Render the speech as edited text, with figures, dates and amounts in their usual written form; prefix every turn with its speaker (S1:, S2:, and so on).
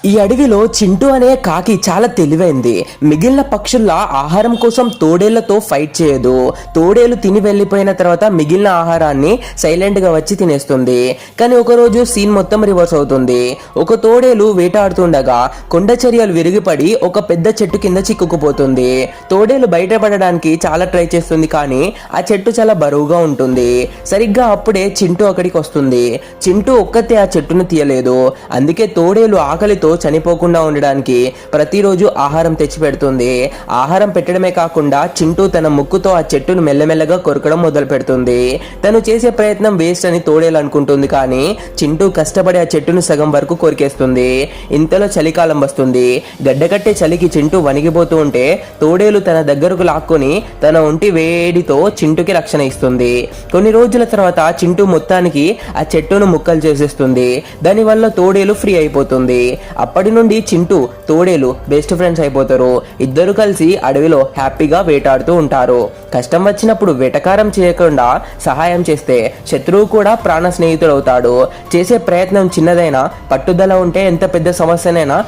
S1: ఈ అడవిలో చింటూ అనే కాకి చాలా తెలివైంది. మిగిలిన పక్షుల్లా ఆహారం కోసం తోడేళ్లతో ఫైట్ చేయదు. తోడేలు తిని వెళ్ళిపోయిన తర్వాత మిగిలిన ఆహారాన్ని సైలెంట్ గా వచ్చి తినేస్తుంది. కానీ ఒకరోజు సీన్ మొత్తం రివర్స్ అవుతుంది. ఒక తోడేలు వేటాడుతుండగా కొండ చర్యలు విరిగిపడి ఒక పెద్ద చెట్టు కింద చిక్కుకుపోతుంది. తోడేలు బయటపడడానికి చాలా ట్రై చేస్తుంది, కానీ ఆ చెట్టు చాలా బరువుగా ఉంటుంది. సరిగ్గా అప్పుడే చింటూ అక్కడికి వస్తుంది. చింటూ ఒక్కతే ఆ చెట్టును తీయలేదు. అందుకే తోడేలు ఆకలితో చనిపోకుండా ఉండడానికి ప్రతిరోజు ఆహారం తెచ్చి పెడుతుంది. ఆహారం పెట్టడమే కాకుండా చింటూ తన ముక్కుతో ఆ చెట్టును మెల్లమెల్లగా కొరకడం మొదలు పెడుతుంది. తను చేసే ప్రయత్నం వేస్ట్ అని తోడేలు అనుకుంటుంది, కానీ చింటూ కష్టపడి ఆ చెట్టును సగం వరకు కొరికేస్తుంది. ఇంతలో చలికాలం వస్తుంది. గడ్డకట్టే చలికి చింటూ వణిగిపోతూ ఉంటే తోడేలు తన దగ్గరకు లాక్కొని తన ఒంటి వేడితో చింటూకి రక్షణ ఇస్తుంది. కొన్ని రోజుల తర్వాత చింటూ మొత్తానికి ఆ చెట్టును ముక్కలు చేసేస్తుంది. దానివల్ల తోడేలు ఫ్రీ అయిపోతుంది. అప్పటి నుండి చింటూ తోడేలు బెస్ట్ ఫ్రెండ్స్ అయిపోతారు. ఇద్దరు కలిసి అడవిలో హ్యాపీగా వేటాడుతూ ఉంటారు. కష్టం వచ్చినప్పుడు వెటకారం చేయకుండా సహాయం చేస్తే శత్రువు కూడా ప్రాణ స్నేహితుడు అవుతాడు. చేసే ప్రయత్నం చిన్నదైనా పట్టుదల ఉంటే ఎంత పెద్ద సమస్యనైనా